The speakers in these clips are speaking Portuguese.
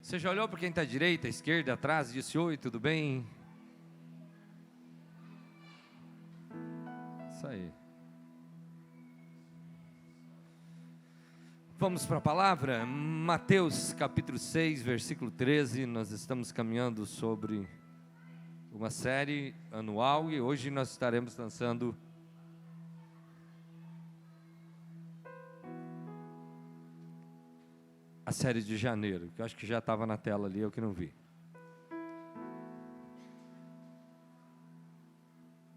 Você já olhou para quem está à direita, à esquerda, atrás, disse: oi, tudo bem? Isso aí. Vamos para a palavra? Mateus capítulo 6, versículo 13. Nós estamos caminhando sobre uma série anual e hoje nós estaremos lançando a série de janeiro, que eu acho que já estava na tela ali, eu que não vi.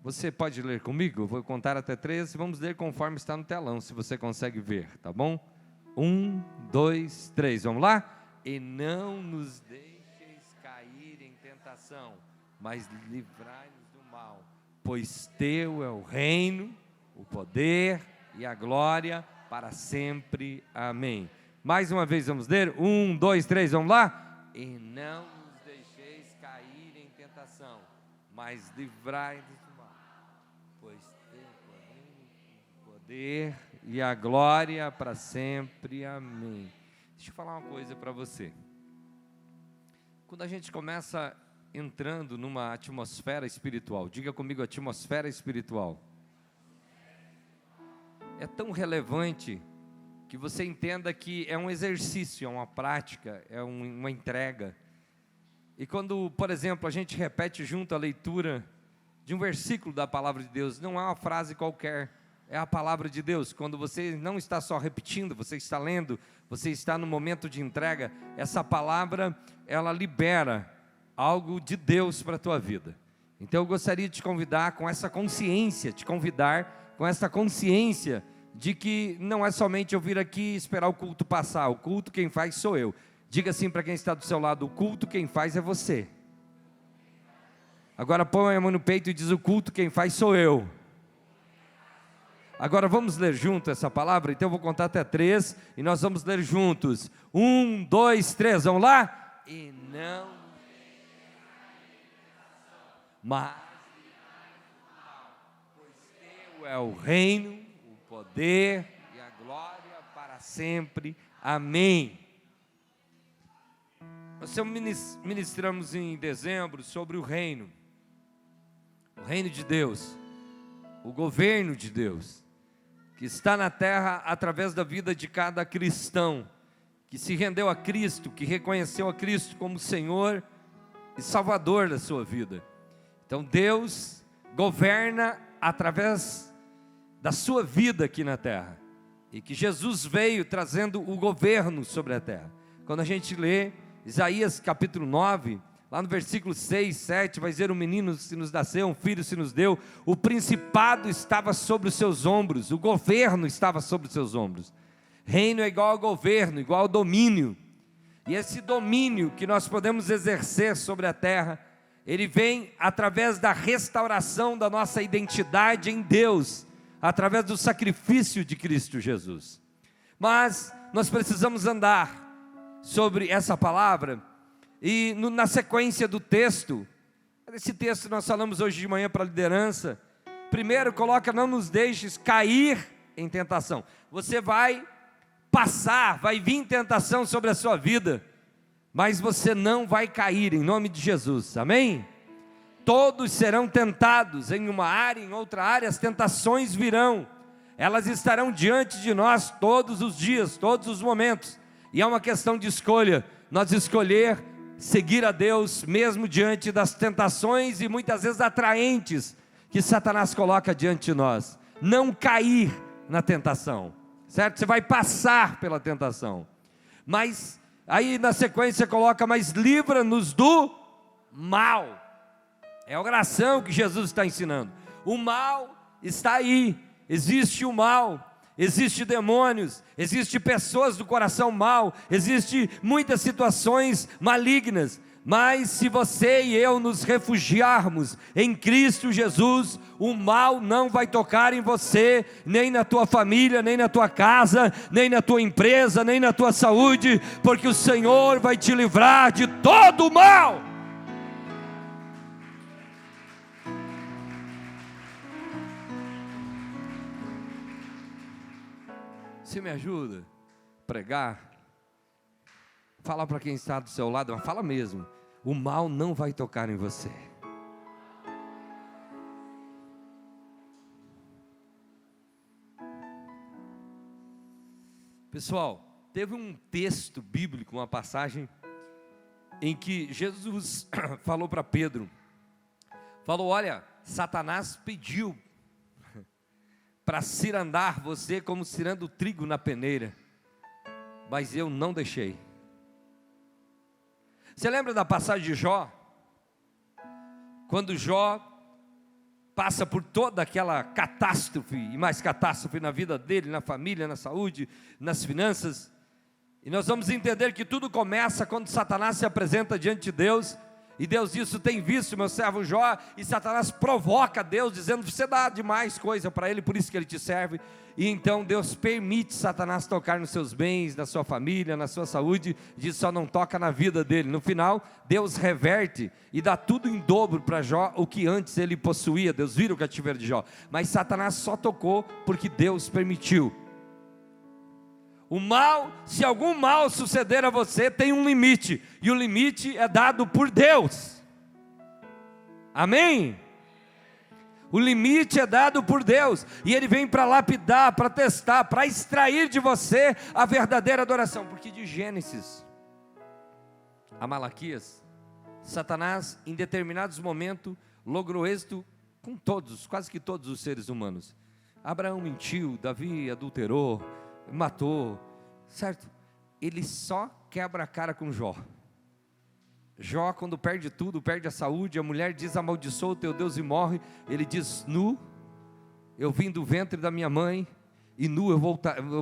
Você pode ler comigo? Eu vou contar até 13, vamos ler conforme está no telão, se você consegue ver, tá bom? 1, 2, 3, vamos lá? E não nos deixeis cair em tentação, mas livrai-nos do mal, pois teu é o reino, o poder e a glória para sempre. Amém. Mais uma vez vamos ler, 1, 2, 3, vamos lá? E não nos deixeis cair em tentação, mas livrai-nos do mal, pois teu é o reino, o poder e a glória para sempre. Amém. Deixa eu falar uma coisa para você. Quando a gente começa entrando numa atmosfera espiritual, diga comigo, atmosfera espiritual, é tão relevante que você entenda que é um exercício, é uma prática, é uma entrega. E quando, por exemplo, a gente repete junto a leitura de um versículo da palavra de Deus, não é uma frase qualquer, é a palavra de Deus. Quando você não está só repetindo, você está lendo, você está no momento de entrega, essa palavra, ela libera algo de Deus para a tua vida. Então eu gostaria de te convidar com essa consciência, de que não é somente eu vir aqui e esperar o culto passar, o culto quem faz sou eu. Diga assim para quem está do seu lado: o culto quem faz é você. Agora põe a mão no peito e diz: o culto quem faz sou eu. Agora vamos ler junto essa palavra, então eu vou contar até 3 e nós vamos ler juntos. 1, 2, 3, vamos lá? E não, mas pois teu é o reino, o poder e a glória para sempre. Amém. Nós ministramos em dezembro sobre o reino de Deus, o governo de Deus, que está na terra através da vida de cada cristão, que se rendeu a Cristo, que reconheceu a Cristo como Senhor e Salvador da sua vida. Então Deus governa através da sua vida aqui na terra, e que Jesus veio trazendo o governo sobre a terra. Quando a gente lê Isaías capítulo 9, lá no versículo 6, 7, vai dizer: um menino se nos nasceu, um filho se nos deu, o principado estava sobre os seus ombros, o governo estava sobre os seus ombros. Reino é igual a governo, igual a domínio, e esse domínio que nós podemos exercer sobre a terra, ele vem através da restauração da nossa identidade em Deus, através do sacrifício de Cristo Jesus. Mas nós precisamos andar sobre essa palavra, e na sequência do texto, esse texto nós falamos hoje de manhã para a liderança. Primeiro coloca: não nos deixes cair em tentação. Você vai passar, vai vir tentação sobre a sua vida, mas você não vai cair, em nome de Jesus, amém? Todos serão tentados em uma área, em outra área, as tentações virão, elas estarão diante de nós todos os dias, todos os momentos, e é uma questão de escolha, nós escolher seguir a Deus, mesmo diante das tentações e muitas vezes atraentes, que Satanás coloca diante de nós, não cair na tentação, certo? Você vai passar pela tentação, mas aí na sequência coloca: mas livra-nos do mal. É a oração que Jesus está ensinando. O mal está aí, existe o mal, existe demônios, existe pessoas do coração mau, existe muitas situações malignas, mas se você e eu nos refugiarmos em Cristo Jesus, o mal não vai tocar em você, nem na tua família, nem na tua casa, nem na tua empresa, nem na tua saúde, porque o Senhor vai te livrar de todo o mal. Você me ajuda a pregar? Fala para quem está do seu lado, mas fala mesmo. O mal não vai tocar em você. Pessoal, teve um texto bíblico, uma passagem, em que Jesus falou para Pedro, falou: olha, Satanás pediu para cirandar você como ciranda o trigo na peneira, mas eu não deixei. Você lembra da passagem de Jó? Quando Jó passa por toda aquela catástrofe, e mais catástrofe na vida dele, na família, na saúde, nas finanças, e nós vamos entender que tudo começa quando Satanás se apresenta diante de Deus, e Deus diz: tem visto meu servo Jó, e Satanás provoca Deus, dizendo: você dá demais coisa para ele, por isso que ele te serve. E então Deus permite Satanás tocar nos seus bens, na sua família, na sua saúde, diz: só não toca na vida dele. No final, Deus reverte e dá tudo em dobro para Jó, o que antes ele possuía. Deus vira o cativeiro de Jó, mas Satanás só tocou porque Deus permitiu. O mal, se algum mal suceder a você, tem um limite, e o limite é dado por Deus. Amém? O limite é dado por Deus, e Ele vem para lapidar, para testar, para extrair de você a verdadeira adoração. Porque de Gênesis a Malaquias, Satanás em determinados momentos logrou êxito com todos, quase que todos os seres humanos. Abraão mentiu, Davi adulterou, matou, certo? Ele só quebra a cara com Jó. Jó, quando perde tudo, perde a saúde, a mulher diz: amaldiçoa o teu Deus e morre. Ele diz: nu eu vim do ventre da minha mãe, e nu eu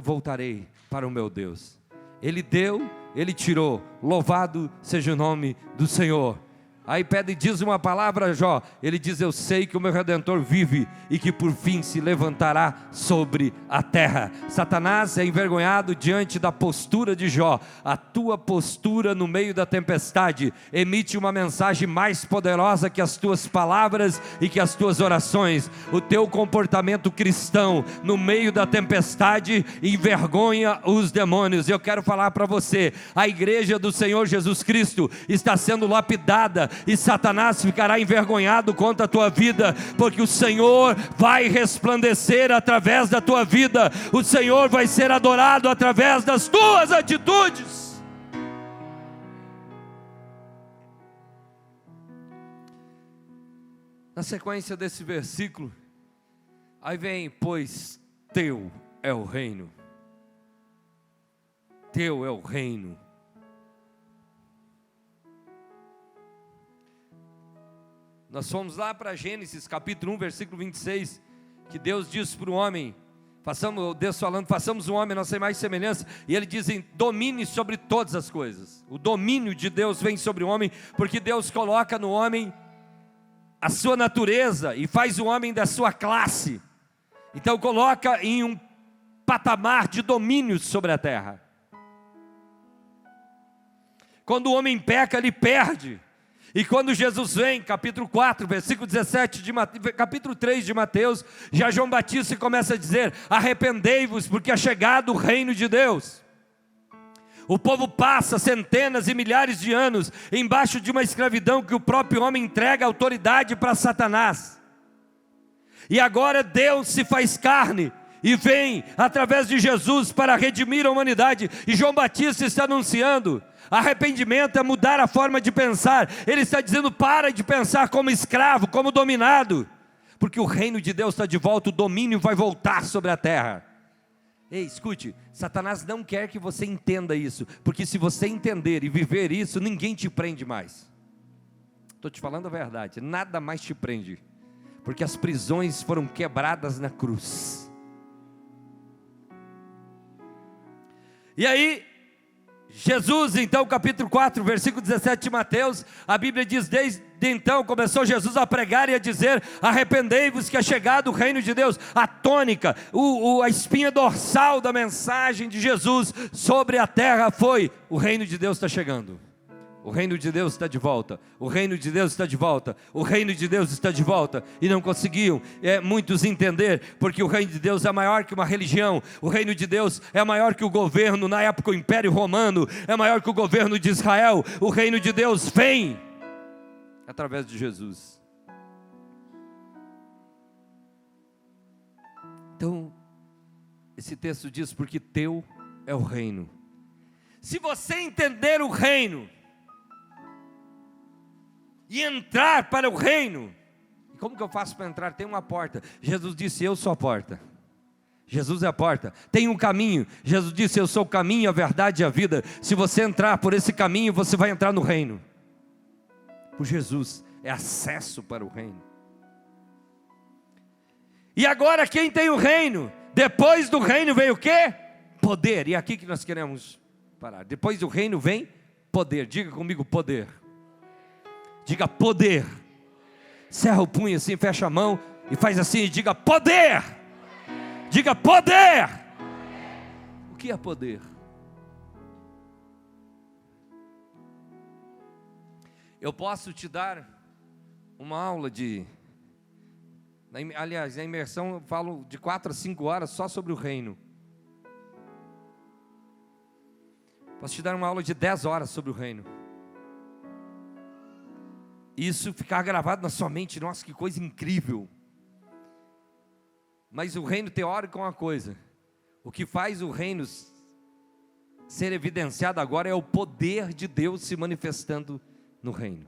voltarei para o meu Deus. Ele deu, Ele tirou, louvado seja o nome do Senhor. Aí pede e diz uma palavra a Jó, ele diz: eu sei que o meu Redentor vive, e que por fim se levantará sobre a terra. Satanás é envergonhado diante da postura de Jó. A tua postura no meio da tempestade emite uma mensagem mais poderosa que as tuas palavras e que as tuas orações. O teu comportamento cristão no meio da tempestade envergonha os demônios. Eu quero falar para você: a igreja do Senhor Jesus Cristo está sendo lapidada, e Satanás ficará envergonhado contra a tua vida, porque o Senhor vai resplandecer através da tua vida. O Senhor vai ser adorado através das tuas atitudes. Na sequência desse versículo, aí vem: pois teu é o reino. Teu é o reino. Nós fomos lá para Gênesis capítulo 1, versículo 26, que Deus diz para o homem, Deus falando: façamos o homem a nossa imagem e semelhança, e Ele diz: domine sobre todas as coisas. O domínio de Deus vem sobre o homem, porque Deus coloca no homem a sua natureza, e faz o homem da sua classe, então coloca em um patamar de domínio sobre a terra. Quando o homem peca, ele perde. E quando Jesus vem, capítulo 4, versículo 17, capítulo 3 de Mateus, já João Batista começa a dizer: arrependei-vos, porque é chegado o reino de Deus. O povo passa centenas e milhares de anos embaixo de uma escravidão que o próprio homem entrega a autoridade para Satanás. E agora Deus se faz carne e vem através de Jesus para redimir a humanidade. E João Batista está anunciando: arrependimento é mudar a forma de pensar. Ele está dizendo: para de pensar como escravo, como dominado, porque o reino de Deus está de volta, o domínio vai voltar sobre a terra. Ei, escute, Satanás não quer que você entenda isso, porque se você entender e viver isso, ninguém te prende mais. Estou te falando a verdade, nada mais te prende, porque as prisões foram quebradas na cruz. E aí, Jesus, então, capítulo 4, versículo 17 de Mateus, a Bíblia diz: desde então começou Jesus a pregar e a dizer: arrependei-vos que é chegado o reino de Deus. A tônica, a espinha dorsal da mensagem de Jesus sobre a terra foi: o reino de Deus está chegando. O reino de Deus está de volta, o reino de Deus está de volta, o reino de Deus está de volta. E não conseguiam muitos entender, porque o reino de Deus é maior que uma religião. O reino de Deus é maior que o governo, na época o Império Romano, é maior que o governo de Israel. O reino de Deus vem através de Jesus. Então, esse texto diz, porque teu é o reino. Se você entender o reino e entrar para o reino, como que eu faço para entrar? Tem uma porta. Jesus disse, eu sou a porta. Jesus é a porta. Tem um caminho. Jesus disse, eu sou o caminho, a verdade e a vida. Se você entrar por esse caminho, você vai entrar no reino. Por Jesus é acesso para o reino. E agora quem tem o reino? Depois do reino vem o quê? Poder. E é aqui que nós queremos parar. Depois do reino vem poder. Diga comigo, poder. Diga poder. Cerra o punho assim, fecha a mão e faz assim e diga poder. Diga poder. O que é poder? Eu posso te dar uma aula aliás, na imersão eu falo de 4 a 5 horas só sobre o reino. Posso te dar uma aula de 10 horas sobre o reino. Isso ficar gravado na sua mente, nossa, que coisa incrível. Mas o reino teórico é uma coisa. O que faz o reino ser evidenciado agora é o poder de Deus se manifestando no reino.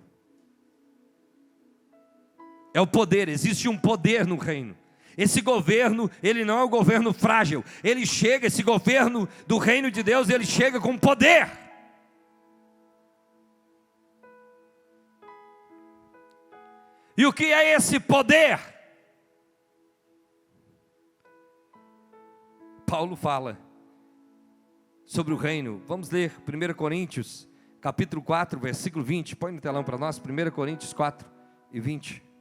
É o poder, existe um poder no reino. Esse governo, ele não é um governo frágil. Ele chega, esse governo do reino de Deus, ele chega com poder. E o que é esse poder? Paulo fala sobre o reino. Vamos ler 1 Coríntios, capítulo 4, versículo 20. Põe no telão para nós, 1 Coríntios 4 e 20.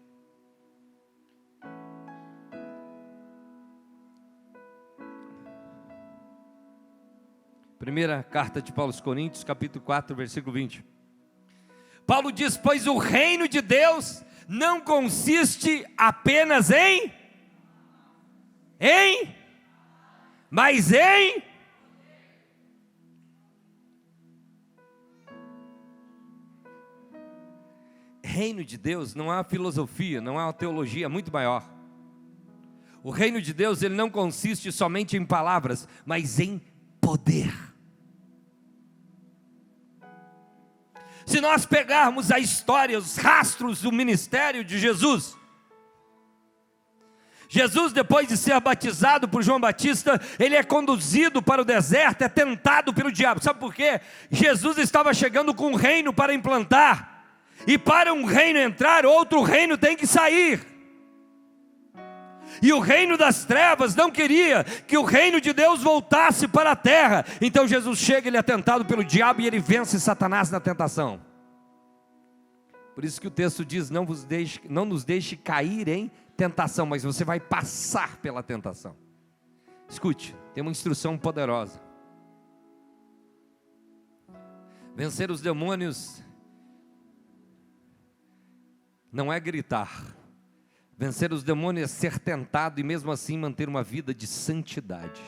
Primeira carta de Paulo aos Coríntios, capítulo 4, versículo 20. Paulo diz, pois o reino de Deus não consiste apenas mas em reino de Deus não é uma filosofia, não é uma teologia, é muito maior. O reino de Deus, ele não consiste somente em palavras, mas em poder. Se nós pegarmos a história, os rastros do ministério de Jesus, depois de ser batizado por João Batista, ele é conduzido para o deserto, é tentado pelo diabo. Sabe por quê? Jesus estava chegando com um reino para implantar, e para um reino entrar, outro reino tem que sair. E o reino das trevas não queria que o reino de Deus voltasse para a terra. Então Jesus chega, ele é tentado pelo diabo e ele vence Satanás na tentação. Por isso que o texto diz, não nos deixe cair em tentação, mas você vai passar pela tentação. Escute, tem uma instrução poderosa. Vencer os demônios não é gritar. Vencer os demônios é ser tentado e mesmo assim manter uma vida de santidade.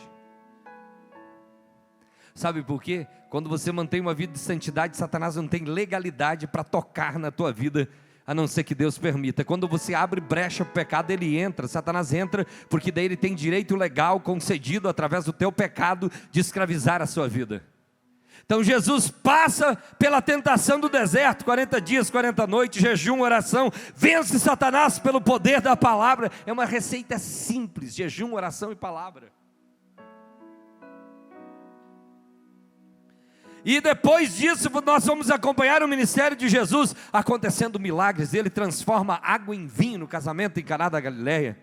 Sabe por quê? Quando você mantém uma vida de santidade, Satanás não tem legalidade para tocar na tua vida, a não ser que Deus permita. Quando você abre brecha para o pecado, ele entra, Satanás entra, porque daí ele tem direito legal concedido através do teu pecado de escravizar a sua vida. Então Jesus passa pela tentação do deserto, 40 dias, 40 noites, jejum, oração, vence Satanás pelo poder da palavra. É uma receita simples, jejum, oração e palavra. E depois disso nós vamos acompanhar o ministério de Jesus, acontecendo milagres. Ele transforma água em vinho no casamento em Caná da Galileia.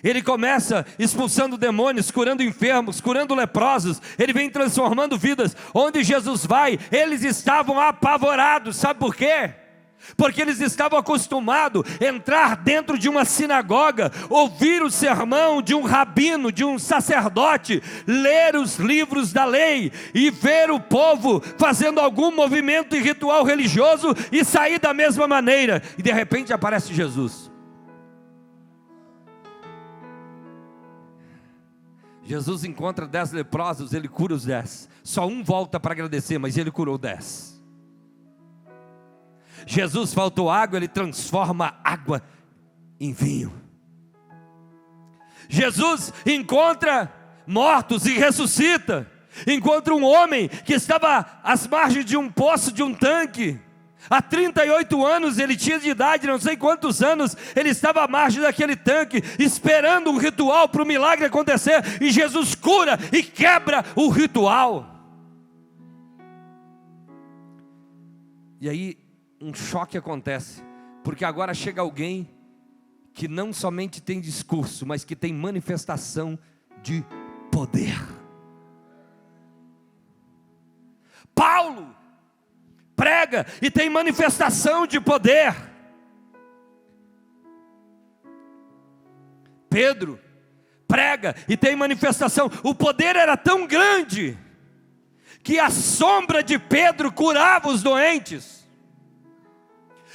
Ele começa expulsando demônios, curando enfermos, curando leprosos. Ele vem transformando vidas. Onde Jesus vai, eles estavam apavorados. Sabe por quê? Porque eles estavam acostumados a entrar dentro de uma sinagoga, ouvir o sermão de um rabino, de um sacerdote, ler os livros da lei e ver o povo fazendo algum movimento e ritual religioso e sair da mesma maneira. E de repente aparece Jesus. Jesus encontra 10 leprosos, ele cura os 10. Só um volta para agradecer, mas ele curou 10. Jesus faltou água, ele transforma água em vinho. Jesus encontra mortos e ressuscita. Encontra um homem que estava às margens de um poço, de um tanque. Há 38 anos ele tinha de idade, não sei quantos anos, ele estava à margem daquele tanque, esperando um ritual para o milagre acontecer, e Jesus cura e quebra o ritual. E aí um choque acontece, porque agora chega alguém que não somente tem discurso, mas que tem manifestação de poder. Paulo prega e tem manifestação de poder. Pedro prega e tem manifestação. O poder era tão grande que a sombra de Pedro curava os doentes.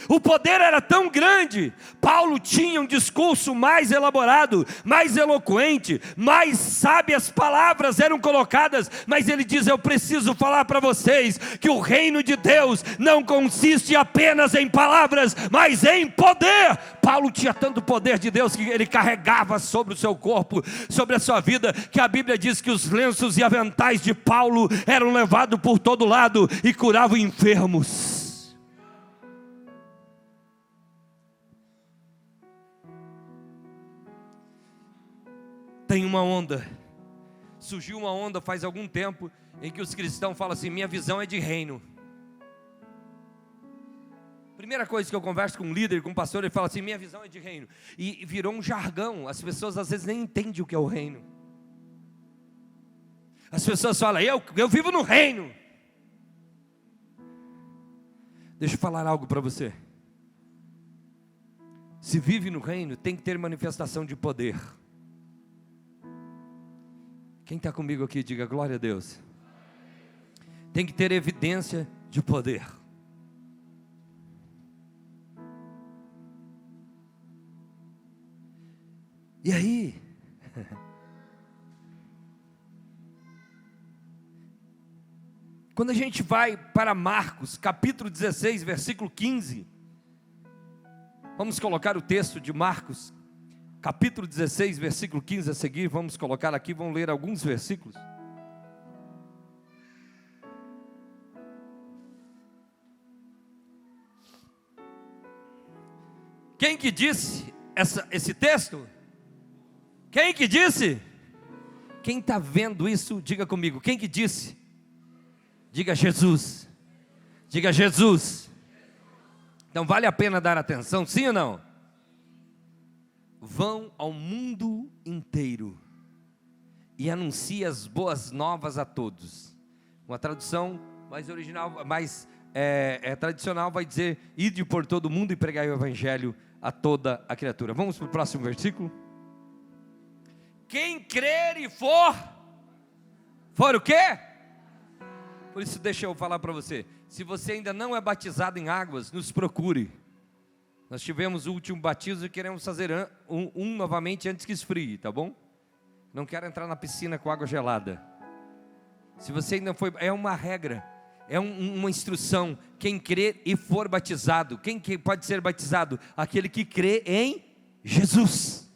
O poder era tão grande, Paulo tinha um discurso mais elaborado, mais eloquente, mais sábias palavras eram colocadas, mas ele diz: eu preciso falar para vocês, que o reino de Deus não consiste apenas em palavras, mas em poder. Paulo tinha tanto poder de Deus, que ele carregava sobre o seu corpo, sobre a sua vida, que a Bíblia diz que os lenços e aventais de Paulo eram levados por todo lado, e curavam enfermos. Tem uma onda, surgiu uma onda faz algum tempo, em que os cristãos falam assim: minha visão é de reino. Primeira coisa que eu converso com um líder, com um pastor, ele fala assim: minha visão é de reino. E virou um jargão, as pessoas às vezes nem entendem o que é o reino. As pessoas falam: eu vivo no reino. Deixa eu falar algo para você. Se vive no reino, tem que ter manifestação de poder. Quem está comigo aqui, diga glória a Deus. Tem que ter evidência de poder. E aí, quando a gente vai para Marcos, capítulo 16, versículo 15, vamos colocar o texto de Marcos, capítulo 16, versículo 15 a seguir, vamos colocar aqui, vamos ler alguns versículos. Quem que disse esse texto? Quem que disse? Quem está vendo isso, diga comigo, quem que disse? Diga Jesus. Diga Jesus. Então vale a pena dar atenção, sim ou não? Vão ao mundo inteiro e anunciem as boas novas a todos. Uma tradução mais original, mais tradicional, vai dizer: ide por todo mundo e pregai o evangelho a toda a criatura. Vamos para o próximo versículo. Quem crer e for o quê? Por isso deixa eu falar para você, se você ainda não é batizado em águas, nos procure. Nós tivemos o último batismo e queremos fazer um novamente antes que esfrie, tá bom? Não quero entrar na piscina com água gelada. Se você ainda foi, é uma regra, é uma instrução. Quem crer e for batizado, quem pode ser batizado? Aquele que crê em Jesus.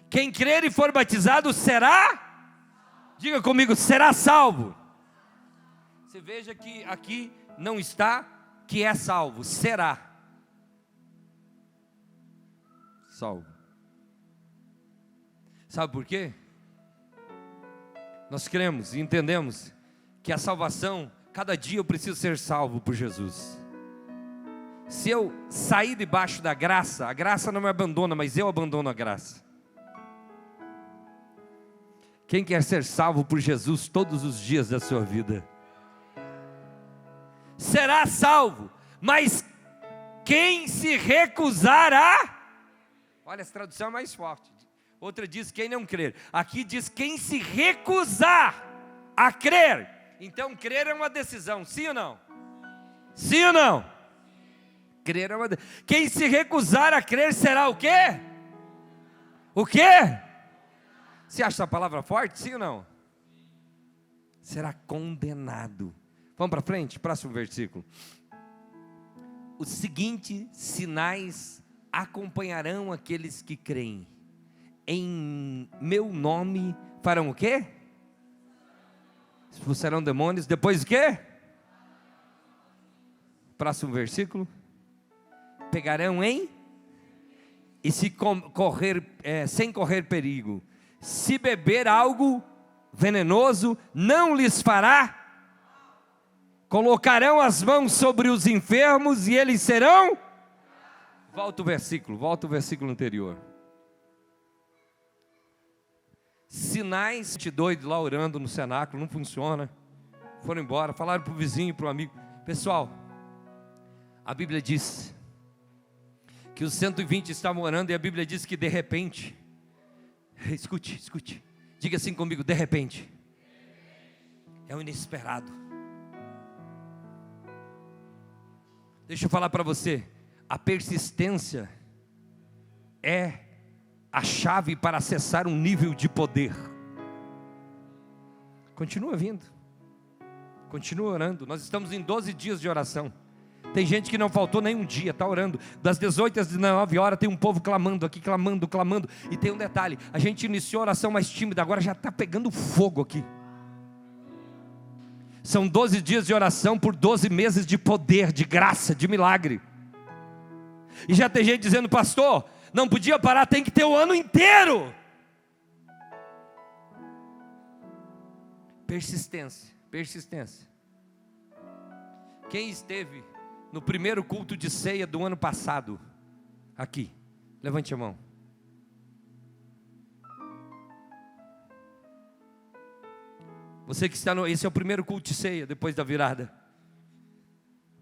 Quem crer e for batizado será, diga comigo, será salvo. Você veja que aqui não está que é salvo, será salvo. Sabe por quê? Nós cremos e entendemos que a salvação, cada dia eu preciso ser salvo por Jesus. Se eu sair debaixo da graça, a graça não me abandona, mas eu abandono a graça. Quem quer ser salvo por Jesus todos os dias da sua vida será salvo, mas quem se recusar a... Olha, essa tradução é mais forte. Outra diz quem não crer. Aqui diz quem se recusar a crer. Então crer é uma decisão, sim ou não? Sim ou não? Crer é uma decisão. Quem se recusar a crer será o quê? O quê? Você acha essa palavra forte, sim ou não? Será condenado. Vamos para frente, próximo versículo. Os seguintes sinais acompanharão aqueles que creem. Em meu nome farão o quê? Expulsarão demônios. Depois o quê? Próximo versículo. Pegarão em... E se correr, sem correr perigo. Se beber algo venenoso, não lhes fará. Colocarão as mãos sobre os enfermos e eles serão... Volta o versículo anterior. Sinais de doido lá orando no cenáculo, não funciona. Foram embora, falaram para o vizinho, para o amigo. Pessoal, a Bíblia diz que os 120 estavam orando e a Bíblia diz que de repente, escute, diga assim comigo, de repente, é o inesperado. Deixa eu falar para você, a persistência é a chave para acessar um nível de poder. Continua vindo, continua orando. Nós estamos em 12 dias de oração. Tem gente que não faltou nem um dia, está orando. Das 18 às 19 horas tem um povo clamando aqui, clamando. E tem um detalhe, a gente iniciou a oração mais tímida, agora já está pegando fogo aqui. São 12 dias de oração por 12 meses de poder, de graça, de milagre. E já tem gente dizendo, pastor, não podia parar, tem que ter o ano inteiro. Persistência. Quem esteve no primeiro culto de ceia do ano passado, aqui, levante a mão. Você que está esse é o primeiro culto de ceia, depois da virada.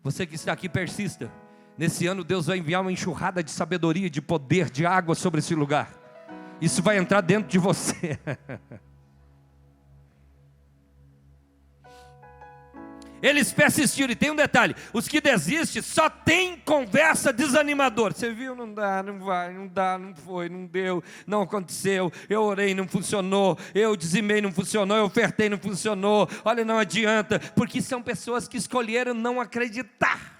Você que está aqui, persista. Nesse ano Deus vai enviar uma enxurrada de sabedoria, de poder, de água sobre esse lugar. Isso vai entrar dentro de você. Eles persistiram, e tem um detalhe, os que desistem só tem conversa desanimadora. Você viu, não dá, não vai, não dá, não foi, não deu, não aconteceu, eu orei, não funcionou, eu dizimei, não funcionou, eu ofertei, não funcionou, olha, não adianta, porque são pessoas que escolheram não acreditar.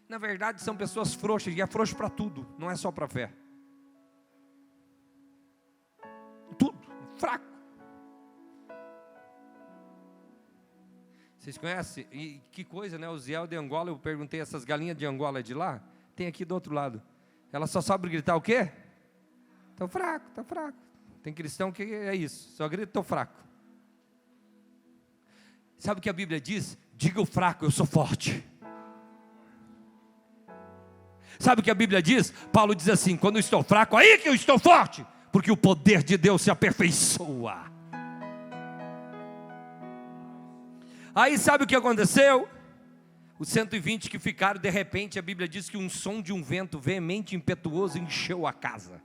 Na verdade são pessoas frouxas, e é frouxo para tudo, não é só para fé. Tudo, fraco. Vocês conhecem? E que coisa, né? O Ziel de Angola, eu perguntei, essas galinhas de Angola de lá, tem aqui do outro lado. Ela só sabe gritar o quê? Tô fraco. Tem cristão que é isso, só grita, tô fraco. Sabe o que a Bíblia diz? Diga o fraco, eu sou forte. Sabe o que a Bíblia diz? Paulo diz assim, quando eu estou fraco, aí que eu estou forte, porque o poder de Deus se aperfeiçoa. Aí sabe o que aconteceu? Os 120 que ficaram, de repente a Bíblia diz que um som de um vento veemente e impetuoso encheu a casa.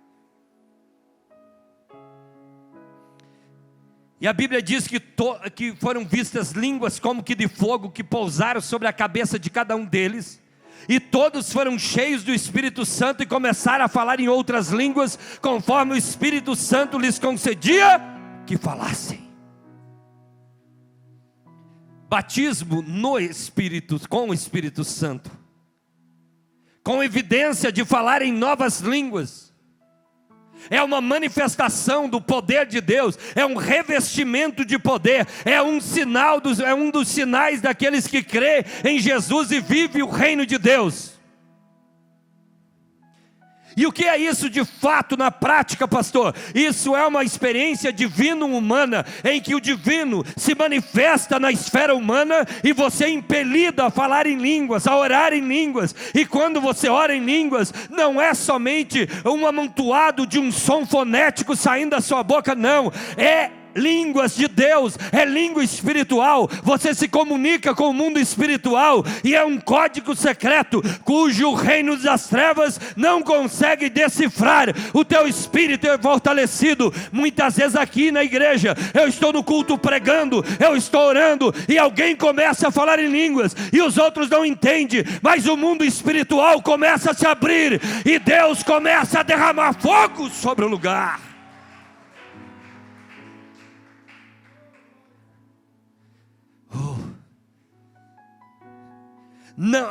E a Bíblia diz que foram vistas línguas como que de fogo que pousaram sobre a cabeça de cada um deles. E todos foram cheios do Espírito Santo e começaram a falar em outras línguas, conforme o Espírito Santo lhes concedia que falassem. Batismo no Espírito, com o Espírito Santo, com evidência de falar em novas línguas, é uma manifestação do poder de Deus, é um revestimento de poder, é um dos sinais daqueles que crê em Jesus e vive o reino de Deus. E o que é isso de fato na prática, pastor? Isso é uma experiência divino-humana, em que o divino se manifesta na esfera humana, e você é impelido a falar em línguas, a orar em línguas. E quando você ora em línguas, não é somente um amontoado de um som fonético saindo da sua boca, não, é línguas de Deus, é língua espiritual. Você se comunica com o mundo espiritual e é um código secreto cujo reino das trevas não consegue decifrar. O teu espírito é fortalecido. Muitas vezes aqui na igreja eu estou no culto pregando, eu estou orando e alguém começa a falar em línguas e os outros não entendem, mas o mundo espiritual começa a se abrir e Deus começa a derramar fogo sobre o lugar. Não,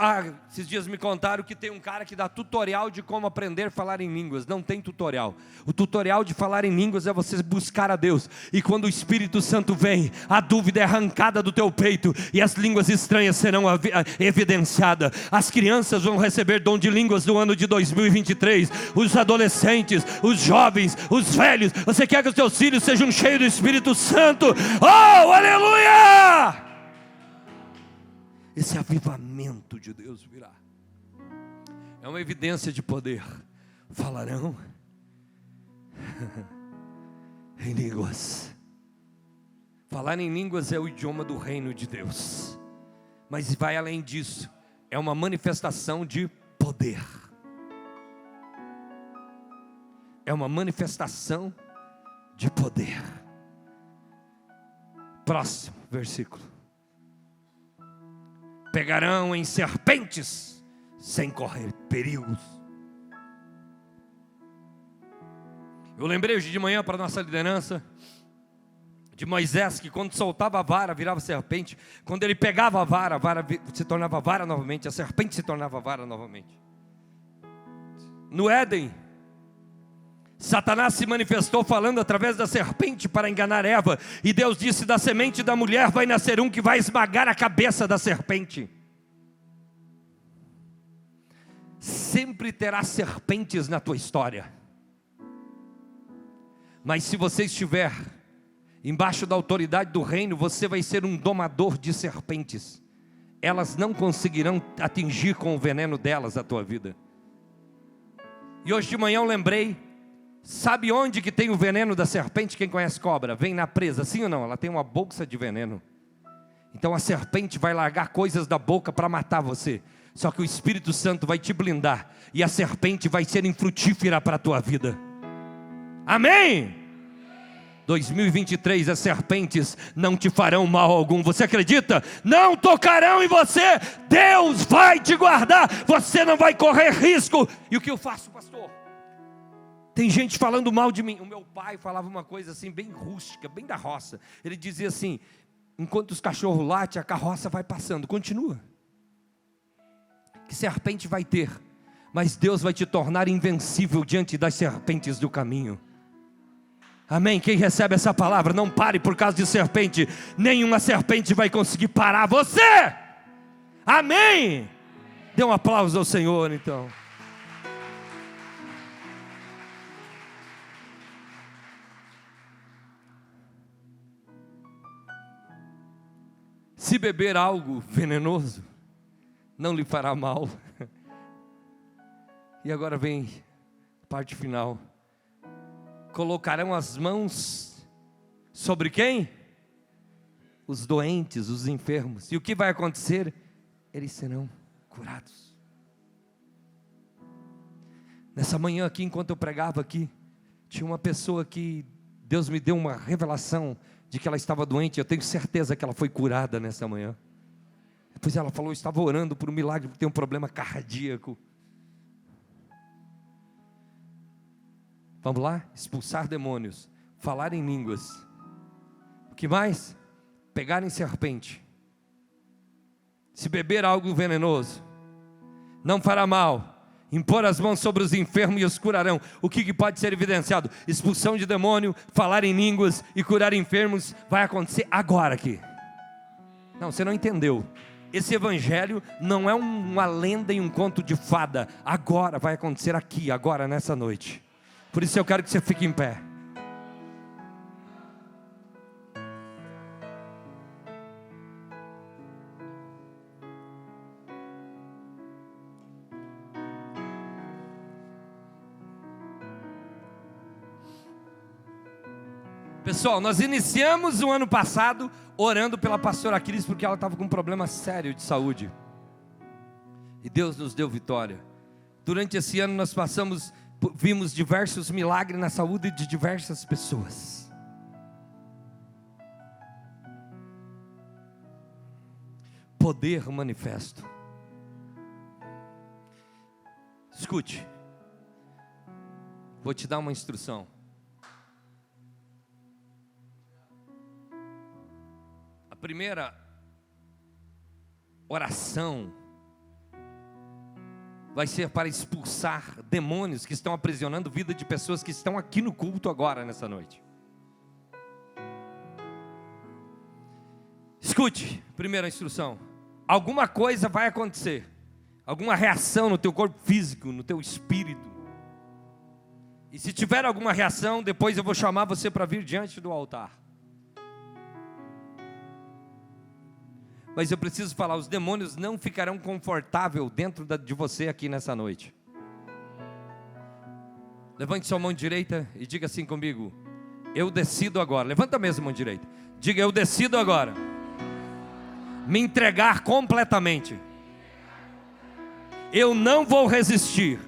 esses dias me contaram que tem um cara que dá tutorial de como aprender a falar em línguas. Não tem tutorial. O tutorial de falar em línguas é você buscar a Deus. E quando o Espírito Santo vem, a dúvida é arrancada do teu peito e as línguas estranhas serão evidenciadas. As crianças vão receber dom de línguas no ano de 2023. Os adolescentes, os jovens, os velhos. Você quer que os teus filhos sejam cheios do Espírito Santo? Oh, aleluia! Esse avivamento de Deus virá. É uma evidência de poder. Falarão em línguas. Falar em línguas é o idioma do reino de Deus. Mas vai além disso. É uma manifestação de poder. É uma manifestação de poder. Próximo versículo. Pegarão em serpentes sem correr perigos. Eu lembrei hoje de manhã para a nossa liderança de Moisés, que quando soltava a vara virava serpente. Quando ele pegava a vara se tornava vara novamente, a serpente se tornava vara novamente. No Éden, Satanás se manifestou falando através da serpente para enganar Eva. E Deus disse: da semente da mulher vai nascer um que vai esmagar a cabeça da serpente. Sempre terá serpentes na tua história. Mas se você estiver embaixo da autoridade do reino, você vai ser um domador de serpentes. Elas não conseguirão atingir com o veneno delas a tua vida. E hoje de manhã eu lembrei. Sabe onde que tem o veneno da serpente? Quem conhece cobra? Vem na presa, sim ou não? Ela tem uma bolsa de veneno. Então a serpente vai largar coisas da boca para matar você. Só que o Espírito Santo vai te blindar. E a serpente vai ser infrutífera para a tua vida. Amém? 2023, as serpentes não te farão mal algum. Você acredita? Não tocarão em você. Deus vai te guardar. Você não vai correr risco. E o que eu faço, pastor? Tem gente falando mal de mim. O meu pai falava uma coisa assim, bem rústica, bem da roça. Ele dizia assim: enquanto os cachorros latem, a carroça vai passando. Continua. Que serpente vai ter? Mas Deus vai te tornar invencível diante das serpentes do caminho. Amém? Quem recebe essa palavra, não pare por causa de serpente. Nenhuma serpente vai conseguir parar você. Amém? Dê um aplauso ao Senhor então. Se beber algo venenoso, não lhe fará mal. E agora vem a parte final. Colocarão as mãos sobre quem? Os doentes, os enfermos. E o que vai acontecer? Eles serão curados. Nessa manhã aqui, enquanto eu pregava aqui, tinha uma pessoa que Deus me deu uma revelação de que ela estava doente. Eu tenho certeza que ela foi curada nessa manhã. Depois ela falou: eu estava orando por um milagre, porque tem um problema cardíaco. Vamos lá? Expulsar demônios, falar em línguas. O que mais? Pegar em serpente. Se beber algo venenoso, não fará mal. Impor as mãos sobre os enfermos e os curarão. O que pode ser evidenciado? Expulsão de demônio, falar em línguas e curar enfermos. Vai acontecer agora aqui. Não, você não entendeu. Esse evangelho não é uma lenda e um conto de fada. Agora vai acontecer aqui, agora nessa noite. Por isso eu quero que você fique em pé. Pessoal, nós iniciamos o ano passado orando pela pastora Cris, porque ela estava com um problema sério de saúde. E Deus nos deu vitória. Durante esse ano nós vimos diversos milagres na saúde de diversas pessoas. Poder manifesto. Escute, vou te dar uma instrução. A primeira oração vai ser para expulsar demônios que estão aprisionando a vida de pessoas que estão aqui no culto agora, nessa noite. Escute, primeira instrução. Alguma coisa vai acontecer, alguma reação no teu corpo físico, no teu espírito. E se tiver alguma reação, depois eu vou chamar você para vir diante do altar. Mas eu preciso falar, os demônios não ficarão confortáveis dentro de você aqui nessa noite. Levante sua mão direita e diga assim comigo: eu decido agora. Levanta mesmo a mão direita. Diga: eu decido agora me entregar completamente. Eu não vou resistir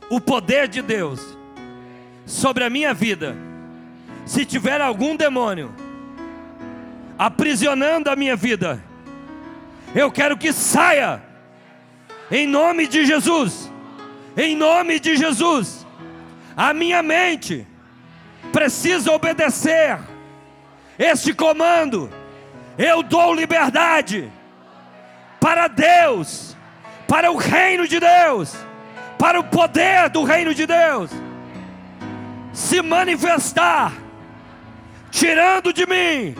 o poder de Deus sobre a minha vida. Se tiver algum demônio aprisionando a minha vida, eu quero que saia, em nome de Jesus. Em nome de Jesus. A minha mente precisa obedecer este comando. Eu dou liberdade para Deus, para o reino de Deus, para o poder do reino de Deus se manifestar, tirando de mim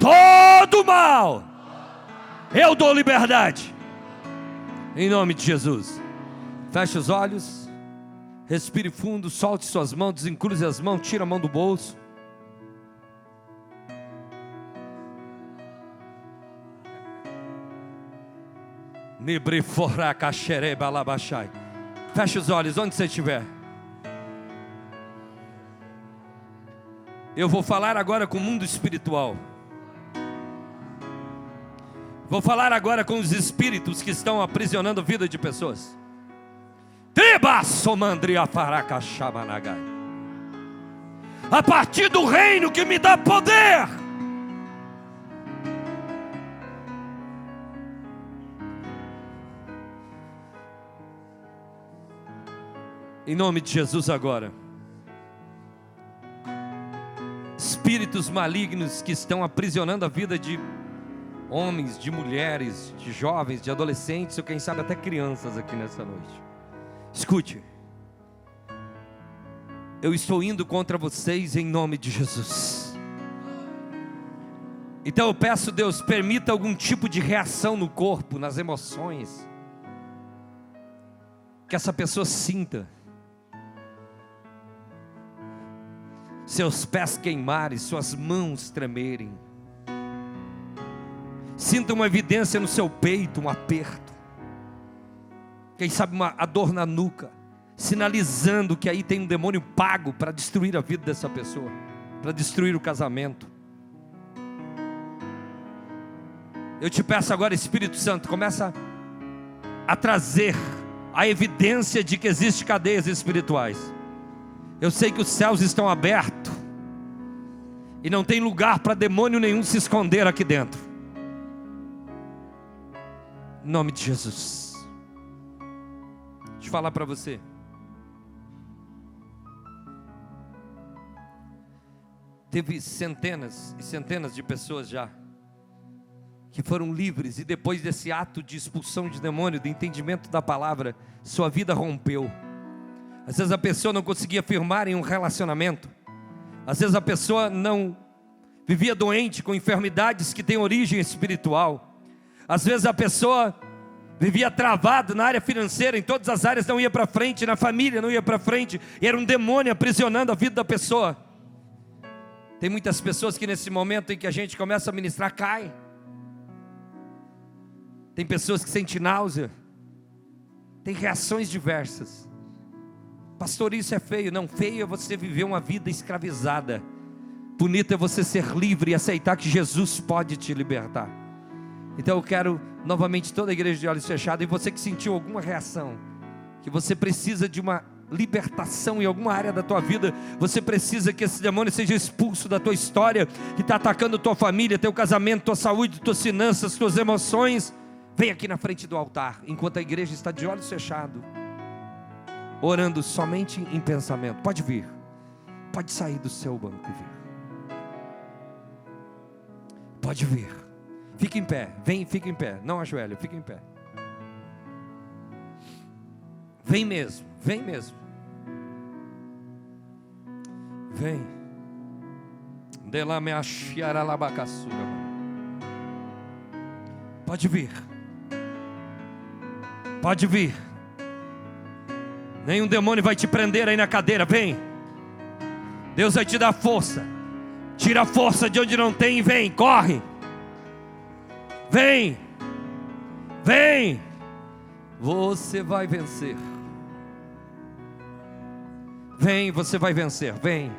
todo mal. Eu dou liberdade, em nome de Jesus. Feche os olhos, respire fundo, solte suas mãos, desencruze as mãos, tira a mão do bolso. Feche os olhos, onde você estiver. Eu vou falar agora com o mundo espiritual. Vou falar agora com os espíritos que estão aprisionando a vida de pessoas. A partir do reino que me dá poder, em nome de Jesus agora, espíritos malignos que estão aprisionando a vida de homens, de mulheres, de jovens, de adolescentes, ou quem sabe até crianças aqui nessa noite. Escute, eu estou indo contra vocês em nome de Jesus. Então eu peço, Deus, permita algum tipo de reação no corpo, nas emoções, que essa pessoa sinta. Seus pés queimarem, suas mãos tremerem. Sinta uma evidência no seu peito, um aperto. Quem sabe a dor na nuca, sinalizando que aí tem um demônio pago para destruir a vida dessa pessoa, para destruir o casamento. Eu te peço agora, Espírito Santo, começa a trazer a evidência de que existem cadeias espirituais. Eu sei que os céus estão abertos e não tem lugar para demônio nenhum se esconder aqui dentro. Em nome de Jesus. Deixa eu falar para você. Teve centenas e centenas de pessoas já que foram livres, e depois desse ato de expulsão de demônio, de entendimento da palavra, sua vida rompeu. Às vezes a pessoa não conseguia firmar em um relacionamento. Às vezes a pessoa não vivia doente com enfermidades que têm origem espiritual. Às vezes a pessoa vivia travado na área financeira, em todas as áreas não ia para frente, na família não ia para frente, e era um demônio aprisionando a vida da pessoa. Tem muitas pessoas que nesse momento em que a gente começa a ministrar, cai. Tem pessoas que sentem náusea, tem reações diversas. Pastor, isso é feio. Não, feio é você viver uma vida escravizada Bonito é você ser livre e aceitar que Jesus pode te libertar. Então eu quero novamente toda a igreja de olhos fechados. E você que sentiu alguma reação, que você precisa de uma libertação em alguma área da tua vida, você precisa que esse demônio seja expulso da tua história, que está atacando tua família, teu casamento, tua saúde, tuas finanças, tuas emoções, vem aqui na frente do altar, enquanto a igreja está de olhos fechados, orando somente em pensamento. Pode vir, pode sair do seu banco e vir, pode vir, fica em pé, vem, fica em pé, não ajoelha, fica em pé. Vem mesmo, vem mesmo. Vem. Pode vir. Pode vir. Nenhum demônio vai te prender aí na cadeira, vem. Deus vai te dar força. Tira a força de onde não tem e vem, corre. Vem. Vem. Você vai vencer. Vem, você vai vencer, vem.